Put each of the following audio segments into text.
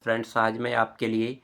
Friends, आज मैं आपके लिए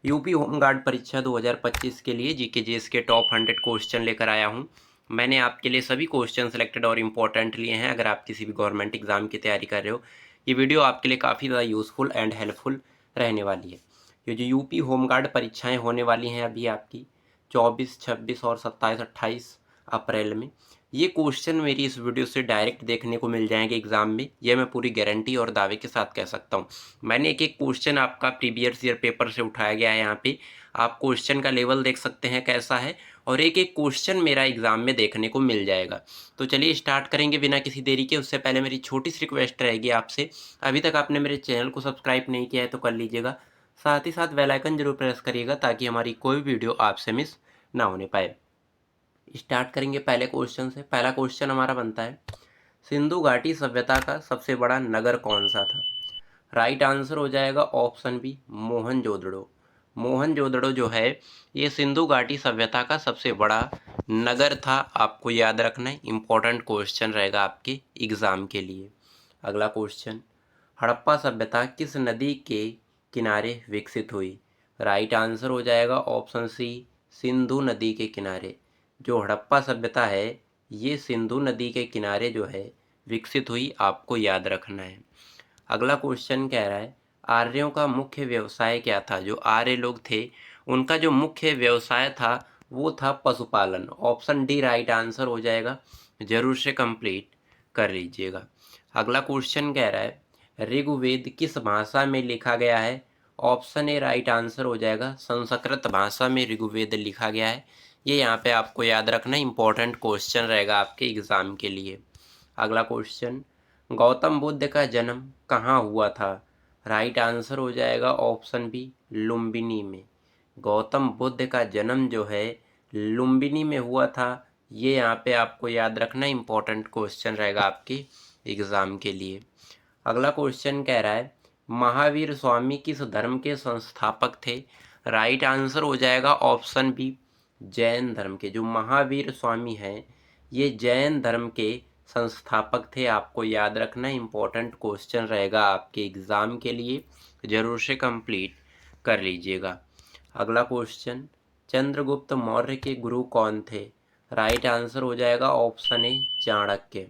यूपी होमगार्ड परीक्षा 2025 के लिए जीके जीएस के टॉप 100 क्वेश्चन लेकर आया हूं। मैंने आपके लिए सभी क्वेश्चन सेलेक्टेड और इम्पोर्टेंट लिए हैं। अगर आप किसी भी गवर्नमेंट एग्जाम की तैयारी कर रहे हो, ये वीडियो आपके लिए काफ़ी ज़्यादा यूज़फुल एंड हेल्पफुल रहने वाली है। ये जो यूपी होमगार्ड परीक्षाएँ होने वाली हैं अभी आपकी 24, 26 और 27, 28 अप्रैल में, ये क्वेश्चन मेरी इस वीडियो से डायरेक्ट देखने को मिल जाएंगे एग्जाम में। ये मैं पूरी गारंटी और दावे के साथ कह सकता हूँ। मैंने एक एक क्वेश्चन आपका प्रीवियस ईयर पेपर से उठाया गया है। यहाँ पे आप क्वेश्चन का लेवल देख सकते हैं कैसा है, और एक एक क्वेश्चन मेरा एग्जाम में देखने को मिल जाएगा। तो चलिए स्टार्ट करेंगे बिना किसी देरी के। उससे पहले मेरी छोटी सी रिक्वेस्ट रहेगी आपसे, अभी तक आपने मेरे चैनल को सब्सक्राइब नहीं किया है तो कर लीजिएगा। साथ ही साथ बेल आइकन जरूर प्रेस करिएगा ताकि हमारी कोई वीडियो आपसे मिस ना होने पाए। स्टार्ट करेंगे पहले क्वेश्चन से। पहला क्वेश्चन हमारा बनता है, सिंधु घाटी सभ्यता का सबसे बड़ा नगर कौन सा था? राइट आंसर हो जाएगा ऑप्शन बी, मोहनजोदड़ो। मोहनजोदड़ो जो है ये सिंधु घाटी सभ्यता का सबसे बड़ा नगर था। आपको याद रखना है, इंपॉर्टेंट क्वेश्चन रहेगा आपके एग्जाम के लिए। अगला क्वेश्चन, हड़प्पा सभ्यता किस नदी के किनारे विकसित हुई? राइट आंसर हो जाएगा ऑप्शन सी, सिंधु नदी के किनारे। जो हड़प्पा सभ्यता है ये सिंधु नदी के किनारे जो है विकसित हुई, आपको याद रखना है। अगला क्वेश्चन कह रहा है, आर्यों का मुख्य व्यवसाय क्या था? जो आर्य लोग थे उनका जो मुख्य व्यवसाय था वो था पशुपालन। ऑप्शन डी राइट आंसर हो जाएगा, जरूर से कंप्लीट कर लीजिएगा। अगला क्वेश्चन कह रहा है, ऋग्वेद किस भाषा में लिखा गया है? ऑप्शन ए राइट आंसर हो जाएगा, संस्कृत भाषा में ऋग्वेद लिखा गया है। ये यहाँ पे आपको याद रखना, इंपॉर्टेंट क्वेश्चन रहेगा आपके एग्जाम के लिए। अगला क्वेश्चन, गौतम बुद्ध का जन्म कहाँ हुआ था? राइट आंसर हो जाएगा ऑप्शन बी, लुम्बिनी में। गौतम बुद्ध का जन्म जो है लुम्बिनी में हुआ था। ये यहाँ पे आपको याद रखना, इंपॉर्टेंट क्वेश्चन रहेगा आपके एग्जाम के लिए। अगला क्वेश्चन कह रहा है, महावीर स्वामी किस धर्म के संस्थापक थे? राइट आंसर हो जाएगा ऑप्शन बी, जैन धर्म के। जो महावीर स्वामी हैं ये जैन धर्म के संस्थापक थे। आपको याद रखना, इंपॉर्टेंट क्वेश्चन रहेगा आपके एग्जाम के लिए, जरूर से कंप्लीट कर लीजिएगा। अगला क्वेश्चन, चंद्रगुप्त मौर्य के गुरु कौन थे? राइट आंसर हो जाएगा ऑप्शन ए, चाणक्य।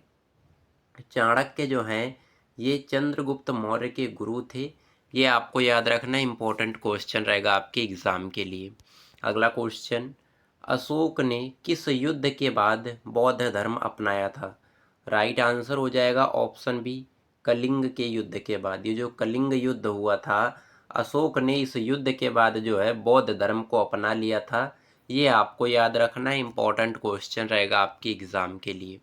चाणक्य जो हैं ये चंद्रगुप्त मौर्य के गुरु थे। ये आपको याद रखना, इंपॉर्टेंट क्वेश्चन रहेगा आपके एग्जाम के लिए। अगला क्वेश्चन, अशोक ने किस युद्ध के बाद बौद्ध धर्म अपनाया था? राइट आंसर हो जाएगा ऑप्शन बी, कलिंग के युद्ध के बाद। ये जो कलिंग युद्ध हुआ था, अशोक ने इस युद्ध के बाद जो है बौद्ध धर्म को अपना लिया था। ये आपको याद रखना, इंपॉर्टेंट क्वेश्चन रहेगा आपके एग्जाम के लिए।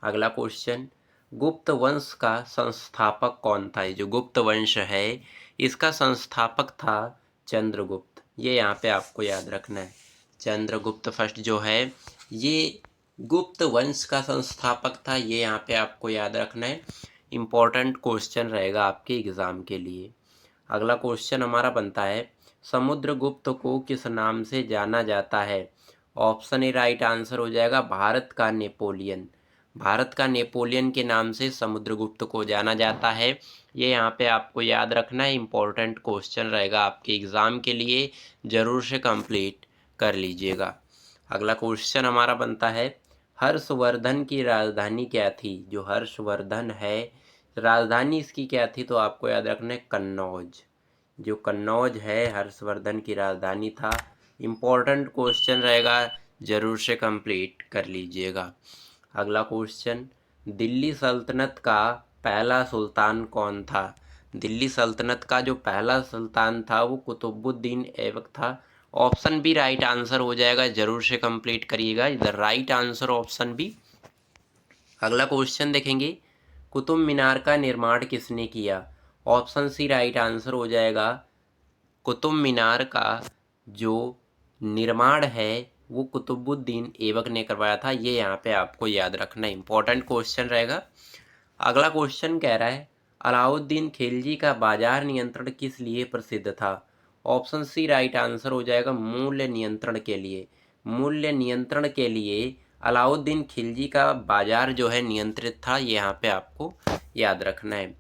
अगला क्वेश्चन, गुप्त वंश का संस्थापक कौन था? ये जो गुप्त वंश है इसका संस्थापक था चंद्रगुप्त। ये यहाँ पे आपको याद रखना है, चंद्रगुप्त फर्स्ट जो है ये गुप्त वंश का संस्थापक था। ये यहाँ पे आपको याद रखना है, इम्पोर्टेंट क्वेश्चन रहेगा आपके एग्जाम के लिए। अगला क्वेश्चन हमारा बनता है, समुद्रगुप्त को किस नाम से जाना जाता है? ऑप्शन ए राइट आंसर हो जाएगा, भारत का नेपोलियन। भारत का नेपोलियन के नाम से समुद्रगुप्त को जाना जाता है। ये यहाँ पे आपको याद रखना है, इम्पोर्टेंट क्वेश्चन रहेगा आपके एग्जाम के लिए, जरूर से कंप्लीट कर लीजिएगा। अगला क्वेश्चन हमारा बनता है, हर्षवर्धन की राजधानी क्या थी? जो हर्षवर्धन है राजधानी इसकी क्या थी? तो आपको याद रखना है, कन्नौज। जो कन्नौज है हर्षवर्धन की राजधानी था। इम्पोर्टेंट क्वेश्चन रहेगा, जरूर से कंप्लीट कर लीजिएगा। अगला क्वेश्चन, दिल्ली सल्तनत का पहला सुल्तान कौन था? दिल्ली सल्तनत का जो पहला सुल्तान था वो कुतुबुद्दीन ऐबक था। ऑप्शन बी राइट आंसर हो जाएगा, जरूर से कंप्लीट करिएगा। इधर राइट आंसर ऑप्शन बी। अगला क्वेश्चन देखेंगे, कुतुब मीनार का निर्माण किसने किया? ऑप्शन सी राइट आंसर हो जाएगा, कुतुब मीनार का जो निर्माण है वो कुतुबुद्दीन ऐबक ने करवाया था। ये यहाँ पे आपको याद रखना, इंपॉर्टेंट क्वेश्चन रहेगा। अगला क्वेश्चन कह रहा है, अलाउद्दीन खिलजी का बाजार नियंत्रण किस लिए प्रसिद्ध था? ऑप्शन सी राइट आंसर हो जाएगा, मूल्य नियंत्रण के लिए। मूल्य नियंत्रण के लिए अलाउद्दीन खिलजी का बाजार जो है नियंत्रित था। ये यहाँ पे आपको याद रखना है।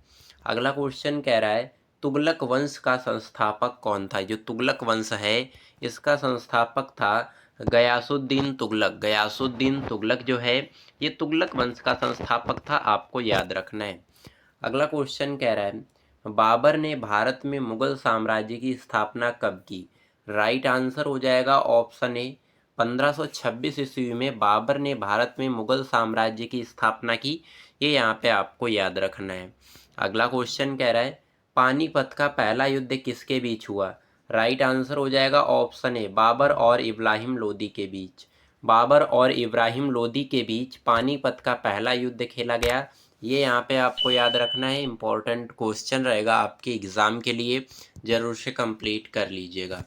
अगला क्वेश्चन कह रहा है, तुगलक वंश का संस्थापक कौन था? जो तुगलक वंश है इसका संस्थापक था गयासुद्दीन तुगलक। गयासुद्दीन तुगलक जो है ये तुगलक वंश का संस्थापक था, आपको याद रखना है। अगला क्वेश्चन कह रहा है बाबर ने भारत में मुगल साम्राज्य की स्थापना कब की? राइट आंसर हो जाएगा ऑप्शन ए 1526 ईस्वी में बाबर ने भारत में मुगल साम्राज्य की स्थापना की। ये यहाँ पे आपको याद रखना है। अगला क्वेश्चन कह रहा है पानीपत का पहला युद्ध किसके बीच हुआ? राइट आंसर हो जाएगा ऑप्शन ए बाबर और इब्राहिम लोदी के बीच। बाबर और इब्राहिम लोदी के बीच पानीपत का पहला युद्ध खेला गया। ये यहाँ पे आपको याद रखना है, इम्पोर्टेंट क्वेश्चन रहेगा आपके एग्ज़ाम के लिए, जरूर से कंप्लीट कर लीजिएगा।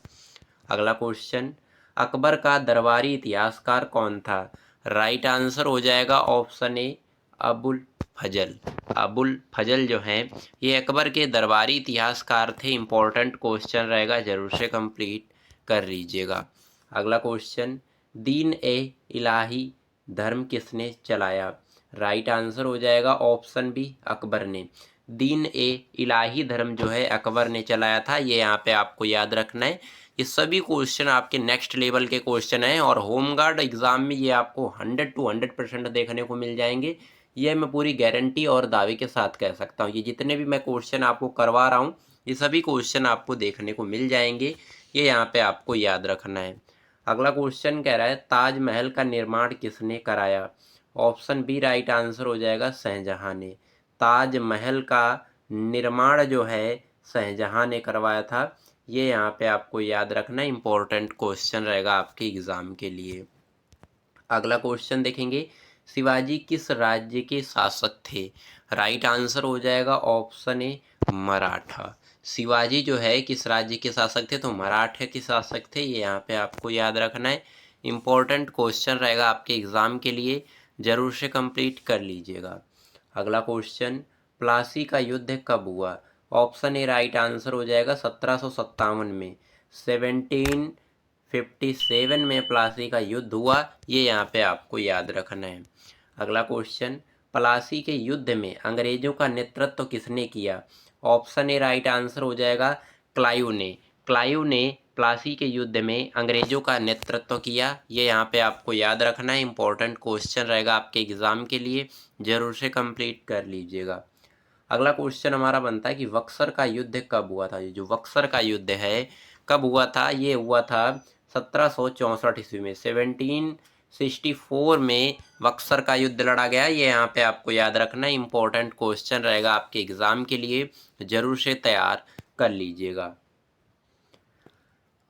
अगला क्वेश्चन अकबर का दरबारी इतिहासकार कौन था? राइट आंसर हो जाएगा ऑप्शन ए अबुल फजल। अबुल फजल जो हैं ये अकबर के दरबारी इतिहासकार थे। इम्पोर्टेंट क्वेश्चन रहेगा, जरूर से कंप्लीट कर लीजिएगा। अगला क्वेश्चन दीन ए इलाही धर्म किसने चलाया? राइट आंसर हो जाएगा ऑप्शन बी अकबर ने। दीन ए इलाही धर्म जो है अकबर ने चलाया था। ये यहाँ पे आपको याद रखना है। ये सभी क्वेश्चन आपके नेक्स्ट लेवल के क्वेश्चन हैं और होमगार्ड एग्जाम में ये आपको 100 to 100% देखने को मिल जाएंगे। ये मैं पूरी गारंटी और दावे के साथ कह सकता हूँ। ये जितने भी मैं क्वेश्चन आपको करवा रहा हूँ ये सभी क्वेश्चन आपको देखने को मिल जाएंगे। ये यहाँ पे आपको याद रखना है। अगला क्वेश्चन कह रहा है ताजमहल का निर्माण किसने कराया? ऑप्शन बी राइट आंसर हो जाएगा शाहजहां ने। ताजमहल का निर्माण जो है शाहजहां ने करवाया था। ये यहाँ पे आपको याद रखना, इम्पोर्टेंट क्वेश्चन रहेगा आपके एग्जाम के लिए। अगला क्वेश्चन देखेंगे शिवाजी किस राज्य के शासक थे? राइट आंसर हो जाएगा ऑप्शन ए मराठा। शिवाजी जो है किस राज्य के शासक थे? तो मराठा के शासक थे। ये यहाँ पे आपको याद रखना है, इम्पोर्टेंट क्वेश्चन रहेगा आपके एग्जाम के लिए, जरूर से कंप्लीट कर लीजिएगा। अगला क्वेश्चन प्लासी का युद्ध कब हुआ? ऑप्शन ए राइट आंसर हो जाएगा 1757 में। 1757 में प्लासी का युद्ध हुआ। ये यहाँ पे आपको याद रखना है। अगला क्वेश्चन प्लासी के युद्ध में अंग्रेजों का नेतृत्व किसने किया? ऑप्शन ए राइट आंसर हो जाएगा क्लाइव ने। क्लाइव ने प्लासी के युद्ध में अंग्रेजों का नेतृत्व किया। ये यहाँ पे आपको याद रखना है, इंपॉर्टेंट क्वेश्चन रहेगा आपके एग्जाम के लिए, जरूर से कंप्लीट कर लीजिएगा। अगला क्वेश्चन हमारा बनता है कि बक्सर का युद्ध कब हुआ था? ये जो बक्सर का युद्ध है कब हुआ था? ये हुआ था 1764 ईस्वी में। 1764 में बक्सर का युद्ध लड़ा गया। ये यहाँ पे आपको याद रखना है, इम्पोर्टेंट क्वेश्चन रहेगा आपके एग्जाम के लिए, जरूर से तैयार कर लीजिएगा।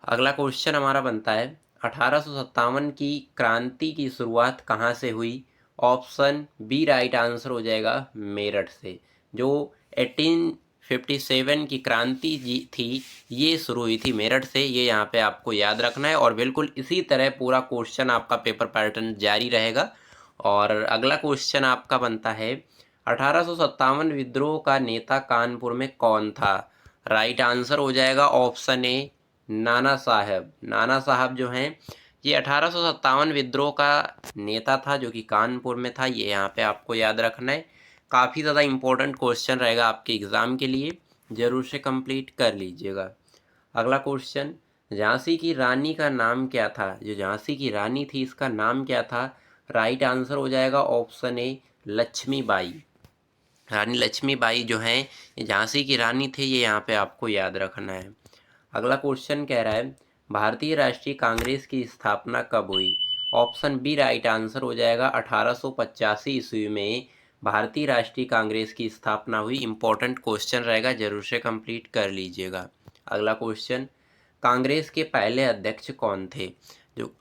अगला क्वेश्चन हमारा बनता है 1857 की क्रांति की शुरुआत कहाँ से हुई? ऑप्शन बी राइट आंसर हो जाएगा मेरठ से। जो 1857 की क्रांति जी थी ये शुरू हुई थी मेरठ से। ये यहाँ पे आपको याद रखना है और बिल्कुल इसी तरह पूरा क्वेश्चन आपका पेपर पैटर्न जारी रहेगा। और अगला क्वेश्चन आपका बनता है 1857 विद्रोह का नेता कानपुर में कौन था? राइट आंसर हो जाएगा ऑप्शन ए नाना साहब। नाना साहब जो हैं ये 1857 विद्रोह का नेता था जो कि कानपुर में था। ये यहाँ पे आपको याद रखना है, काफ़ी ज़्यादा इम्पोर्टेंट क्वेश्चन रहेगा आपके एग्ज़ाम के लिए, ज़रूर से कंप्लीट कर लीजिएगा। अगला क्वेश्चन झांसी की रानी का नाम क्या था? जो झांसी की रानी थी इसका नाम क्या था? राइट आंसर हो जाएगा ऑप्शन ए लक्ष्मीबाई। रानी लक्ष्मीबाई जो हैं ये झांसी की रानी थे। ये यहाँ पे आपको याद रखना है। अगला क्वेश्चन कह रहा है भारतीय राष्ट्रीय कांग्रेस की स्थापना कब हुई? ऑप्शन बी राइट आंसर हो जाएगा 1885 ईस्वी में भारतीय राष्ट्रीय कांग्रेस की स्थापना हुई। इंपॉर्टेंट क्वेश्चन रहेगा, जरूर से कंप्लीट कर लीजिएगा। अगला क्वेश्चन कांग्रेस के पहले अध्यक्ष कौन थे? जो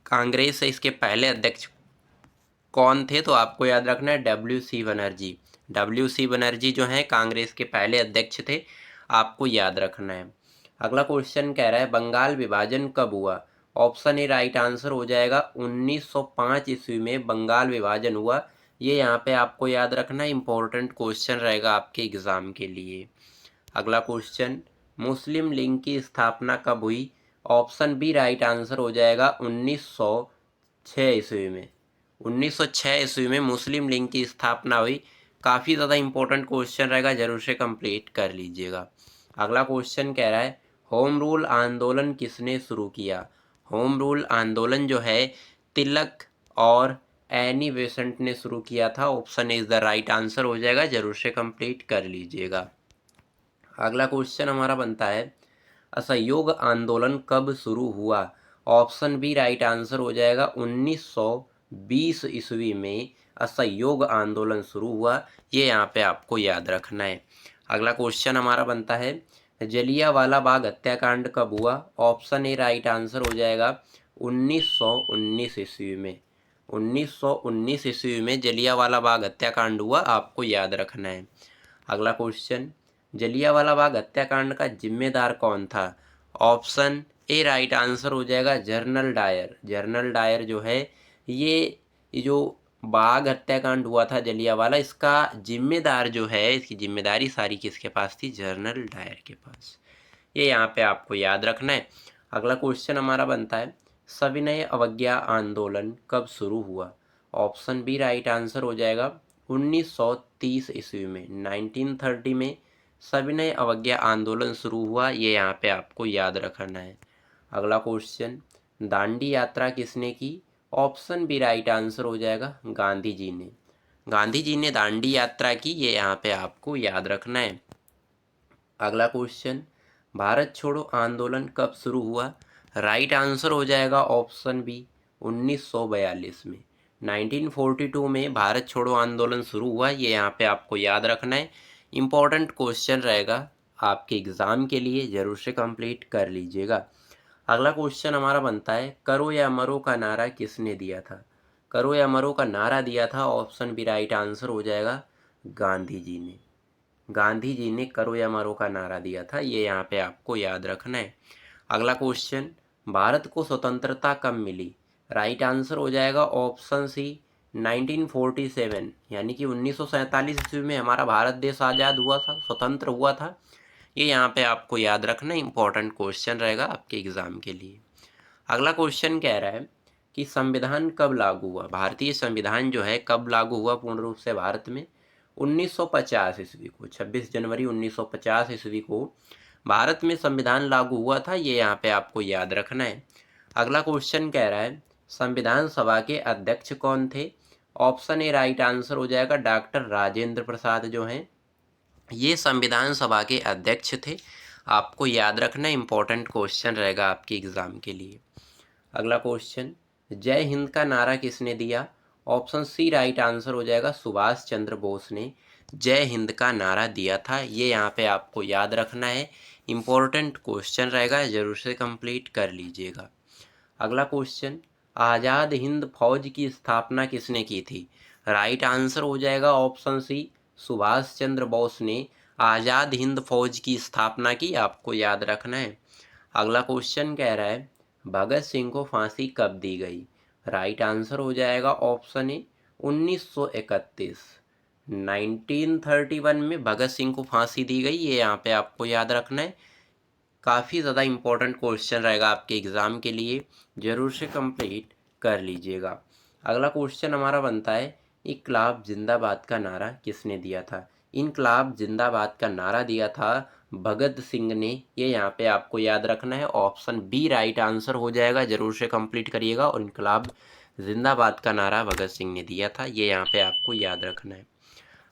कांग्रेस है इसके पहले अध्यक्ष कौन थे? तो आपको याद रखना है WC बनर्जी। WC बनर्जी जो हैं कांग्रेस के पहले अध्यक्ष थे, आपको याद रखना है। अगला क्वेश्चन कह रहा है बंगाल विभाजन कब हुआ? ऑप्शन ए राइट आंसर हो जाएगा 1905 ईस्वी में बंगाल विभाजन हुआ। ये यहाँ पे आपको याद रखना, इंपॉर्टेंट क्वेश्चन रहेगा आपके एग्जाम के लिए। अगला क्वेश्चन मुस्लिम लीग की स्थापना कब हुई? ऑप्शन बी राइट आंसर हो जाएगा 1906 ईस्वी में। 1906 ईस्वी में मुस्लिम लीग की स्थापना हुई। काफ़ी ज़्यादा इंपॉर्टेंट क्वेश्चन रहेगा, जरूर से कंप्लीट कर लीजिएगा। अगला क्वेश्चन कह रहा है होम रूल आंदोलन किसने शुरू किया। होम रूल आंदोलन जो है तिलक और एनी बेसेंट ने शुरू किया था। Option is the right answer हो जाएगा, जरूर से कंप्लीट कर लीजिएगा। अगला क्वेश्चन हमारा बनता है असहयोग आंदोलन कब शुरू हुआ। ऑप्शन बी राइट आंसर हो जाएगा, 1920 ईस्वी में असहयोग आंदोलन शुरू हुआ। ये यहाँ पे आपको याद रखना है। अगला क्वेश्चन हमारा बनता है जलियांवाला बाग हत्याकांड कब हुआ। ऑप्शन ए राइट आंसर हो जाएगा, 1919 ईस्वी में। 1919 ईस्वी में जलियांवाला बाग हत्याकांड हुआ, आपको याद रखना है। अगला क्वेश्चन जलियांवाला बाग हत्याकांड का जिम्मेदार कौन था। ऑप्शन ए राइट आंसर हो जाएगा, जनरल डायर। जनरल डायर जो है ये जो बाग हत्याकांड हुआ था जलियांवाला, इसका जिम्मेदार जो है, इसकी जिम्मेदारी सारी किसके पास थी, जनरल डायर के पास। ये यहाँ पे आपको याद रखना है। अगला क्वेश्चन हमारा बनता है सविनय अवज्ञा आंदोलन कब शुरू हुआ। ऑप्शन बी राइट आंसर हो जाएगा, 1930 ईस्वी में। 1930 में सविनय अवज्ञा आंदोलन शुरू हुआ, ये यहाँ पे आपको याद रखना है। अगला क्वेश्चन दांडी यात्रा किसने की। ऑप्शन बी राइट आंसर हो जाएगा, गांधी जी ने। गांधी जी ने दांडी यात्रा की, ये यहाँ पे आपको याद रखना है। अगला क्वेश्चन भारत छोड़ो आंदोलन कब शुरू हुआ। राइट आंसर हो जाएगा ऑप्शन बी, 1942 में। 1942 में भारत छोड़ो आंदोलन शुरू हुआ, ये यहाँ पे आपको याद रखना है। इम्पॉर्टेंट क्वेश्चन रहेगा आपके एग्ज़ाम के लिए, ज़रूर से कंप्लीट कर लीजिएगा। अगला क्वेश्चन हमारा बनता है करो या मरो का नारा किसने दिया था। करो या मरो का नारा दिया था, ऑप्शन बी राइट आंसर हो जाएगा, गांधी जी ने। गांधी जी ने करो या मरो का नारा दिया था, ये यहाँ पे आपको याद रखना है। अगला क्वेश्चन भारत को स्वतंत्रता कब मिली। राइट आंसर हो जाएगा ऑप्शन सी, 1947, यानी कि 1947 ईस्वी में हमारा भारत देश आज़ाद हुआ था, स्वतंत्र हुआ था। ये यहाँ पे आपको याद रखना, इंपॉर्टेंट क्वेश्चन रहेगा आपके एग्जाम के लिए। अगला क्वेश्चन कह रहा है कि संविधान कब लागू हुआ। भारतीय संविधान जो है कब लागू हुआ पूर्ण रूप से भारत में। 1950 ईस्वी को, 26 जनवरी 1950 ईस्वी को भारत में संविधान लागू हुआ था, ये यहाँ पे आपको याद रखना है। अगला क्वेश्चन कह रहा है संविधान सभा के अध्यक्ष कौन थे। ऑप्शन ए राइट आंसर हो जाएगा, डॉक्टर राजेंद्र प्रसाद जो हैं, ये संविधान सभा के अध्यक्ष थे। आपको याद रखना, इंपॉर्टेंट क्वेश्चन रहेगा आपके एग्जाम के लिए। अगला क्वेश्चन जय हिंद का नारा किसने दिया। ऑप्शन सी राइट आंसर हो जाएगा, सुभाष चंद्र बोस ने जय हिंद का नारा दिया था, ये यहाँ पे आपको याद रखना है। इम्पोर्टेंट क्वेश्चन रहेगा, जरूर से कंप्लीट कर लीजिएगा। अगला क्वेश्चन आज़ाद हिंद फौज की स्थापना किसने की थी। राइट आंसर हो जाएगा ऑप्शन सी, सुभाष चंद्र बोस ने आज़ाद हिंद फौज की स्थापना की, आपको याद रखना है। अगला क्वेश्चन कह रहा है भगत सिंह को फांसी कब दी गई। राइट आंसर हो जाएगा ऑप्शन ए, 1931। 1931 में भगत सिंह को फांसी दी गई, ये यहाँ पे आपको याद रखना है। काफ़ी ज़्यादा इम्पोर्टेंट क्वेश्चन रहेगा आपके एग्ज़ाम के लिए, ज़रूर से कंप्लीट कर लीजिएगा। अगला क्वेश्चन हमारा बनता है इनकलाब जिंदाबाद का नारा किसने दिया था। इनकलाब जिंदाबाद का नारा दिया था भगत सिंह ने, ये यहाँ पे आपको याद रखना है। ऑप्शन बी राइट आंसर हो जाएगा, जरूर से कंप्लीट करिएगा। और इनकलाब जिंदाबाद का नारा भगत सिंह ने दिया था, ये यहाँ पे आपको याद रखना है।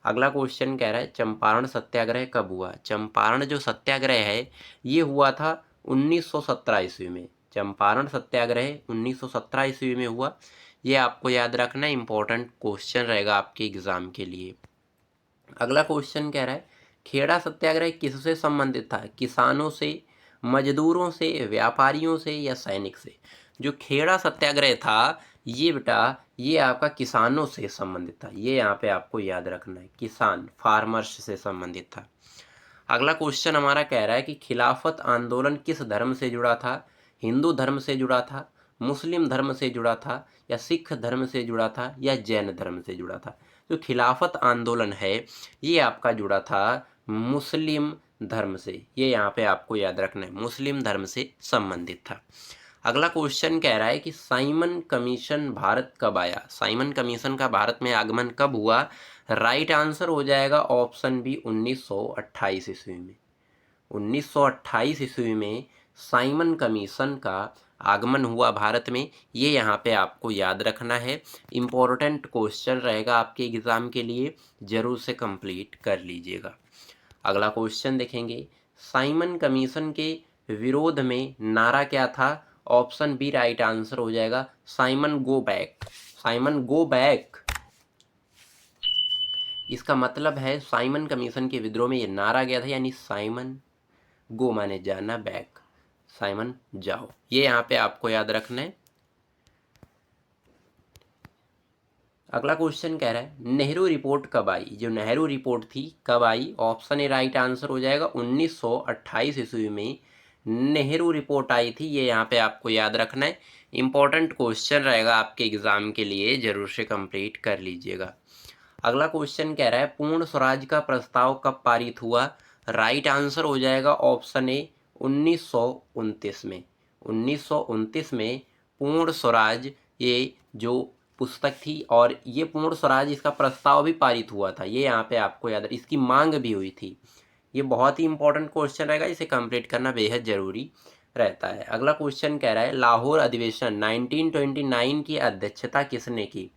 अगला क्वेश्चन कह रहा है चंपारण सत्याग्रह कब हुआ। चंपारण जो सत्याग्रह है ये हुआ था 1917 ईस्वी में। चंपारण सत्याग्रह 1917 ईस्वी में हुआ, ये आपको याद रखना, इंपॉर्टेंट क्वेश्चन रहेगा आपके एग्जाम के लिए। अगला क्वेश्चन कह रहा है खेड़ा सत्याग्रह किससे संबंधित था। किसानों से, मजदूरों से, व्यापारियों से या सैनिक से। जो खेड़ा सत्याग्रह था ये बेटा ये आपका किसानों से संबंधित था, ये यहाँ पे आपको याद रखना है, किसान फार्मर्स से संबंधित था। अगला क्वेश्चन हमारा कह रहा है कि खिलाफत आंदोलन किस धर्म से जुड़ा था। हिंदू धर्म से जुड़ा था, मुस्लिम धर्म से जुड़ा था या सिख धर्म से जुड़ा था या जैन धर्म से जुड़ा था। जो खिलाफत आंदोलन है ये आपका जुड़ा था मुस्लिम धर्म से, ये यहाँ पे आपको याद रखना है, मुस्लिम धर्म से संबंधित था। अगला क्वेश्चन कह रहा है कि साइमन कमीशन भारत कब आया। साइमन कमीशन का भारत में आगमन कब हुआ। राइट आंसर हो जाएगा ऑप्शन बी, 1928 ईस्वी में। 1928 ईस्वी में साइमन कमीशन का आगमन हुआ भारत में। ये यहाँ पे आपको याद रखना है, इम्पोर्टेंट क्वेश्चन रहेगा आपके एग्ज़ाम के लिए, जरूर से कंप्लीट कर लीजिएगा। अगला क्वेश्चन देखेंगे, साइमन कमीशन के विरोध में नारा क्या था? ऑप्शन बी राइट आंसर हो जाएगा, Simon go back. Simon go back, इसका मतलब है साइमन कमीशन के विद्रोह में ये नारा गया था, यानी साइमन गो माने जाना, बैक साइमन जाओ। ये यहाँ पे आपको याद रखना है। अगला क्वेश्चन कह रहा है नेहरू रिपोर्ट कब आई? जो नेहरू रिपोर्ट थी कब आई? ऑप्शन ए राइट आंसर हो जाएगा, 1928 ईस्वी में नेहरू रिपोर्ट आई थी। ये यहाँ पे आपको याद रखना है, इंपॉर्टेंट क्वेश्चन रहेगा आपके एग्जाम के लिए, जरूर से कंप्लीट कर लीजिएगा। अगला क्वेश्चन कह रहा है पूर्ण स्वराज का प्रस्ताव कब पारित हुआ? राइट आंसर हो जाएगा ऑप्शन ए 1929 में। 1929 में पूर्ण स्वराज ये जो पुस्तक थी, और ये पूर्ण स्वराज इसका प्रस्ताव भी पारित हुआ था। ये यहाँ पे आपको याद, इसकी मांग भी हुई थी। ये बहुत ही इंपॉर्टेंट क्वेश्चन रहेगा, इसे कंप्लीट करना बेहद जरूरी रहता है। अगला क्वेश्चन कह रहा है लाहौर अधिवेशन 1929 की अध्यक्षता किसने की?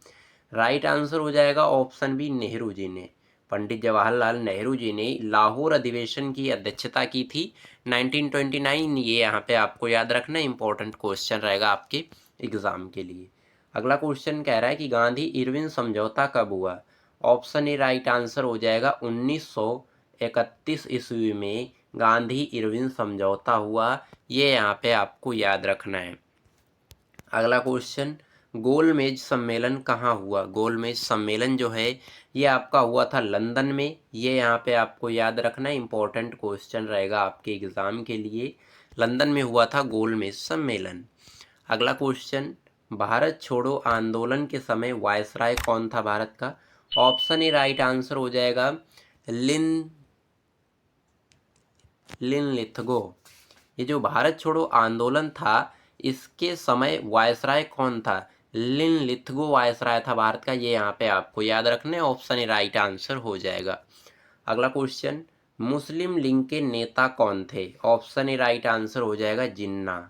राइट आंसर हो जाएगा ऑप्शन बी नेहरू जी ने। पंडित जवाहरलाल नेहरू जी ने लाहौर अधिवेशन की अध्यक्षता की थी 1929। ये यहाँ पे आपको याद रखना, इंपॉर्टेंट क्वेश्चन रहेगा आपके एग्जाम के लिए। अगला क्वेश्चन कह रहा है कि गांधी इरविन समझौता कब हुआ? ऑप्शन ए राइट आंसर हो जाएगा 1931 ईस्वी में गांधी इरविन समझौता हुआ। ये यहाँ पे आपको याद रखना है। अगला क्वेश्चन, गोलमेज सम्मेलन कहाँ हुआ? गोलमेज सम्मेलन जो है ये आपका हुआ था लंदन में। ये यहाँ पे आपको याद रखना है, इंपॉर्टेंट क्वेश्चन रहेगा आपके एग्जाम के लिए। लंदन में हुआ था गोलमेज सम्मेलन। अगला क्वेश्चन, भारत छोड़ो आंदोलन के समय वायसराय कौन था भारत का? ऑप्शन ए राइट आंसर हो जाएगा लिथगो। ये जो भारत छोड़ो आंदोलन था इसके समय वायसराय कौन था? लिथगो वायसराय था भारत का। ये यहाँ पे आपको याद रखना है, ऑप्शन ए राइट आंसर हो जाएगा। अगला क्वेश्चन, मुस्लिम लीग के नेता कौन थे? ऑप्शन ए राइट आंसर हो जाएगा जिन्ना।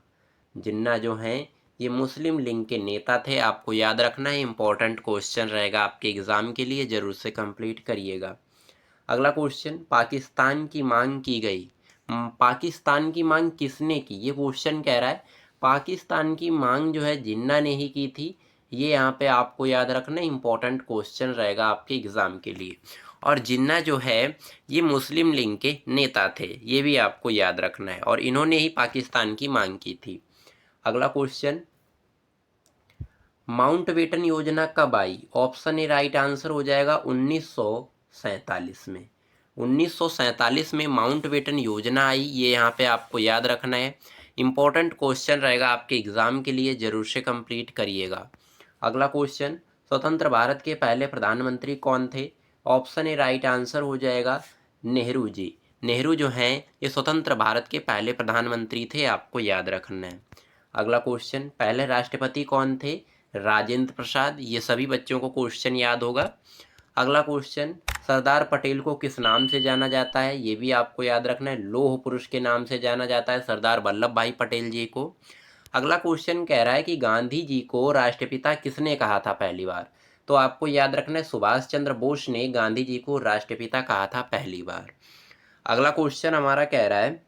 जिन्ना जो हैं ये मुस्लिम लीग के नेता थे, आपको याद रखना है, इंपॉर्टेंट क्वेश्चन रहेगा आपके एग्जाम के लिए, जरूर से कंप्लीट करिएगा। अगला क्वेश्चन, पाकिस्तान की मांग की गई। पाकिस्तान की मांग किसने की? ये क्वेश्चन कह रहा है पाकिस्तान की मांग जो है जिन्ना ने ही की थी। ये यहाँ पे आपको याद रखना, इंपॉर्टेंट क्वेश्चन रहेगा आपके एग्जाम के लिए। और जिन्ना जो है ये मुस्लिम लीग के नेता थे, ये भी आपको याद रखना है, और इन्होंने ही पाकिस्तान की मांग की थी। अगला क्वेश्चन, माउंटबेटन योजना कब आई? ऑप्शन ए राइट आंसर हो जाएगा 1947 में। 1947 में माउंटबेटन योजना आई। ये यहाँ पे आपको याद रखना है, इंपॉर्टेंट क्वेश्चन रहेगा आपके एग्जाम के लिए, जरूर से कंप्लीट करिएगा। अगला क्वेश्चन, स्वतंत्र भारत के पहले प्रधानमंत्री कौन थे? ऑप्शन ए राइट आंसर हो जाएगा नेहरू जी। नेहरू जो हैं ये स्वतंत्र भारत के पहले प्रधानमंत्री थे, आपको याद रखना है। अगला क्वेश्चन, पहले राष्ट्रपति कौन थे? राजेंद्र प्रसाद। ये सभी बच्चों को क्वेश्चन याद होगा। अगला क्वेश्चन, सरदार पटेल को किस नाम से जाना जाता है? ये भी आपको याद रखना है, लौह पुरुष के नाम से जाना जाता है सरदार वल्लभ भाई पटेल जी को। अगला क्वेश्चन कह रहा है कि गांधी जी को राष्ट्रपिता किसने कहा था पहली बार? तो आपको याद रखना है, सुभाष चंद्र बोस ने गांधी जी को राष्ट्रपिता कहा था पहली बार। अगला क्वेश्चन हमारा कह रहा है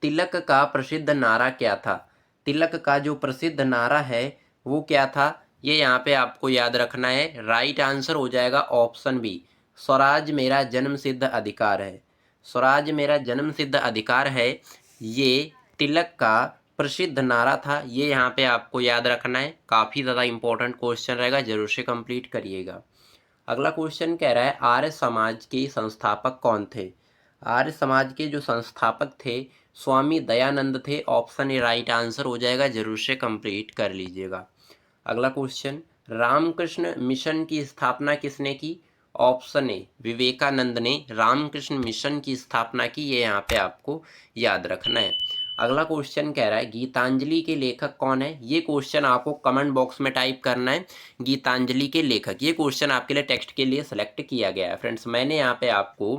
तिलक का प्रसिद्ध नारा क्या था? तिलक का जो प्रसिद्ध नारा है वो क्या था? ये यहाँ पे आपको याद रखना है, राइट आंसर हो जाएगा ऑप्शन बी, स्वराज मेरा जन्मसिद्ध अधिकार है। स्वराज मेरा जन्मसिद्ध अधिकार है, ये तिलक का प्रसिद्ध नारा था। ये यहाँ पे आपको याद रखना है, काफ़ी ज़्यादा इंपॉर्टेंट क्वेश्चन रहेगा, जरूर से कंप्लीट करिएगा। अगला क्वेश्चन कह रहा है आर्य समाज के संस्थापक कौन थे? आर्य समाज के जो संस्थापक थे स्वामी दयानंद थे। ऑप्शन ए राइट आंसर हो जाएगा, जरूर से कंप्लीट कर लीजिएगा। अगला क्वेश्चन, रामकृष्ण मिशन की स्थापना किसने की? ऑप्शन ए विवेकानंद ने रामकृष्ण मिशन की स्थापना की। ये यहाँ पे आपको याद रखना है। अगला क्वेश्चन कह रहा है गीतांजलि के लेखक कौन है? ये क्वेश्चन आपको कमेंट बॉक्स में टाइप करना है, गीतांजलि के लेखक। ये क्वेश्चन आपके लिए टेक्स्ट के लिए सेलेक्ट किया गया है फ्रेंड्स। मैंने यहाँ पे आपको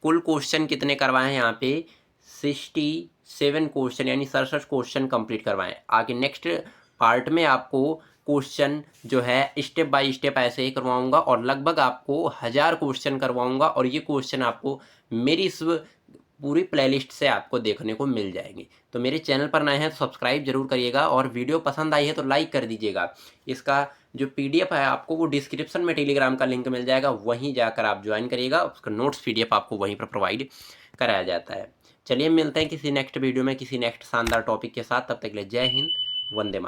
कुल क्वेश्चन कितने करवाए हैं यहाँ पे 67 क्वेश्चन यानी 67 क्वेश्चन कंप्लीट करवाएं। आगे नेक्स्ट पार्ट में आपको क्वेश्चन जो है स्टेप बाय स्टेप ऐसे ही करवाऊंगा और लगभग आपको 1000 क्वेश्चन करवाऊंगा और ये क्वेश्चन आपको मेरी इस पूरी प्लेलिस्ट से आपको देखने को मिल जाएंगे। तो मेरे चैनल पर नए हैं तो सब्सक्राइब जरूर करिएगा और वीडियो पसंद आई है तो लाइक कर दीजिएगा। इसका जो पीडीएफ है आपको वो डिस्क्रिप्शन में टेलीग्राम का लिंक मिल जाएगा, वहीं जाकर आप ज्वाइन करिएगा। उसका नोट्स पीडीएफ आपको वहीं पर प्रोवाइड कराया जाता है। चलिए मिलते हैं किसी नेक्स्ट वीडियो में किसी नेक्स्ट शानदार टॉपिक के साथ। तब तक के लिए जय हिंद, वंदे मातरम।